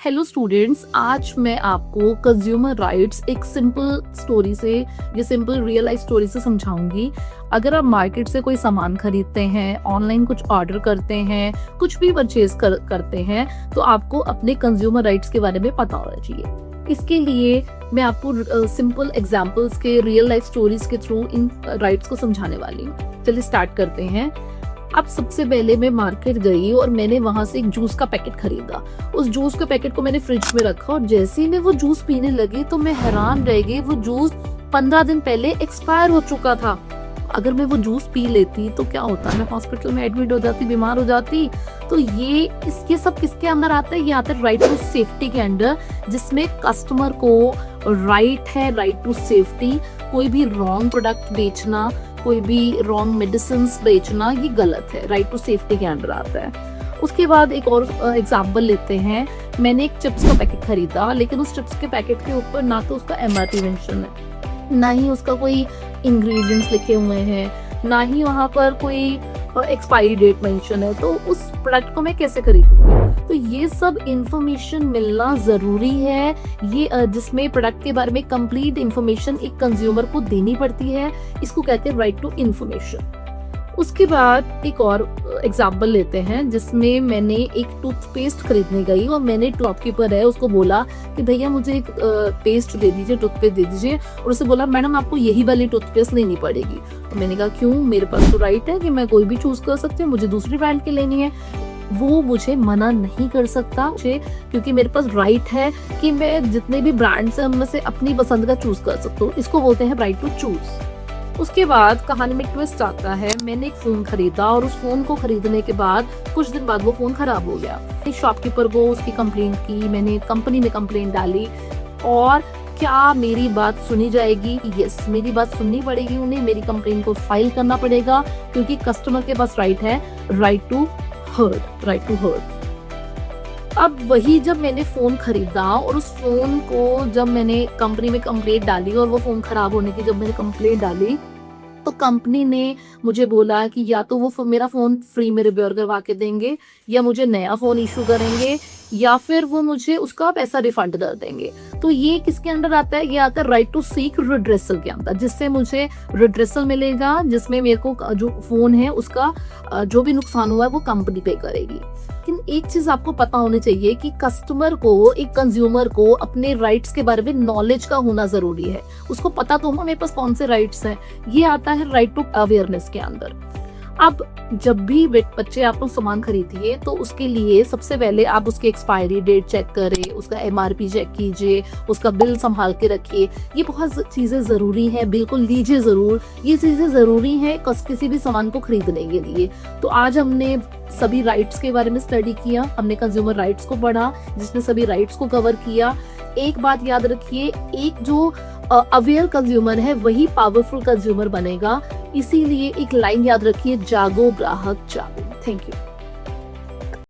Hello students, आज मैं आपको कंज्यूमर राइट्स एक सिंपल स्टोरी से, ये सिंपल रियल लाइफ स्टोरी से समझाऊंगी। अगर आप मार्केट से कोई सामान खरीदते हैं, ऑनलाइन कुछ ऑर्डर करते हैं, कुछ भी परचेज करते हैं, तो आपको अपने कंज्यूमर राइट्स के बारे में पता होना चाहिए। इसके लिए मैं आपको सिंपल एग्जांपल्स के, रियल लाइफ स्टोरीज के थ्रू इन राइट्स को समझाने वाली हूँ। चलिए स्टार्ट करते हैं। अब सबसे पहले मैं मार्केट गई और मैंने वहां से एक जूस का पैकेट खरीदा। उस जूस के पैकेट को मैंने फ्रिज में रखा और जैसे ही मैं वो जूस पीने लगी तो मैं हैरान रह गई। वो जूस 15 दिन पहले एक्सपायर हो चुका था। अगर मैं वो जूस पी लेती तो क्या होता, मैं हॉस्पिटल में एडमिट हो जाती, बीमार हो जाती। तो ये इसके सब किसके अंदर आता है? ये आता है राइट टू सेफ्टी के अंदर, जिसमें कस्टमर को राइट है, राइट टू सेफ्टी। कोई भी रॉन्ग प्रोडक्ट बेचना, कोई भी रॉन्ग मेडिसिन बेचना, ये गलत है, राइट टू सेफ्टी के अंडर आता है। उसके बाद एक और एग्जांपल लेते हैं। मैंने एक चिप्स का पैकेट खरीदा, लेकिन उस चिप्स के पैकेट के ऊपर ना तो उसका एमआरपी मेंशन है, ना ही उसका कोई इंग्रेडिएंट्स लिखे हुए हैं, ना ही वहां पर कोई एक्सपायरी डेट मेंशन है। तो उस प्रोडक्ट को मैं कैसे खरीदूंगी? तो ये सब इंफॉर्मेशन मिलना जरूरी है, ये जिसमें प्रोडक्ट के बारे में कंप्लीट इंफॉर्मेशन एक कंज्यूमर को देनी पड़ती है। इसको कहते हैं राइट टू इंफॉर्मेशन। उसके बाद एक और एग्जांपल लेते हैं, जिसमें मैंने एक टूथपेस्ट खरीदने गई और मैंने शॉपकीपर है उसको बोला कि भैया मुझे एक पेस्ट दे दीजिए, टूथपेस्ट दे दीजिए। और उससे बोला मैडम आपको यही वाली टूथपेस्ट लेनी पड़ेगी। तो मैंने कहा क्यों, मेरे पास तो राइट है कि मैं कोई भी चूज कर सकती हूँ, मुझे दूसरी ब्रांड की लेनी है। वो मुझे मना नहीं कर सकता मुझे, क्योंकि मेरे पास राइट है कि मैं जितने भी ब्रांड्स हैं उनमें से अपनी पसंद का चूज कर सकता हूँ। इसको बोलते हैं राइट टू चूज। उसके बाद कहानी में ट्विस्ट आता है। मैंने एक फोन खरीदा और उस फोन को खरीदने के बाद कुछ दिन बाद वो फोन खराब हो गया। शॉपकीपर को उसकी कंप्लेंट की, मैंने कंपनी में कंप्लेंट डाली। और क्या मेरी बात सुनी जाएगी? यस, मेरी बात सुननी पड़ेगी उन्हें, मेरी कंप्लेंट को फाइल करना पड़ेगा, क्योंकि कस्टमर के पास राइट है, राइट टू हर्ड। अब वही जब मैंने फोन खरीदा और उस फोन को जब मैंने कंपनी में कंप्लेंट डाली और वो फोन खराब होने की जब मैंने कंप्लेंट डाली, तो कंपनी ने मुझे बोला कि या तो वो मेरा फोन फ्री में रिपेयर करवा के देंगे, या मुझे नया फोन इशू करेंगे, या फिर वो मुझे उसका पैसा रिफंड कर देंगे। तो ये किसके अंदर आता है? ये आता है राइट टू सीक रिड्रेसल के अंदर, जिससे मुझे रिड्रेसल मिलेगा, जिसमें मेरे को जो फोन है उसका जो भी नुकसान हुआ है वो कंपनी पे करेगी। लेकिन एक चीज आपको पता होनी चाहिए कि कस्टमर को, एक कंज्यूमर को अपने राइट्स के बारे में नॉलेज का होना जरूरी है। उसको पता तो हो मेरे पास कौन से राइट्स हैं। ये आता है राइट टू अवेयरनेस के अंदर। अब जब भी बच्चे आप लोग सामान खरीदिए तो उसके लिए सबसे पहले आप उसकी एक्सपायरी डेट चेक करें, उसका एमआरपी चेक कीजिए, उसका बिल संभाल के रखिए। ये बहुत चीजें जरूरी है, बिल्कुल लीजिए जरूर। ये चीजें जरूरी है किसी भी सामान को खरीदने के लिए। तो आज हमने सभी राइट्स के बारे में स्टडी किया, हमने कंज्यूमर राइट्स को पढ़ा, जिसने सभी राइट्स को कवर किया। एक बात याद रखिए, एक जो अवेयर कंज्यूमर है वही पावरफुल कंज्यूमर बनेगा। इसीलिए एक लाइन याद रखिए, जागो ग्राहक जागो। Thank you.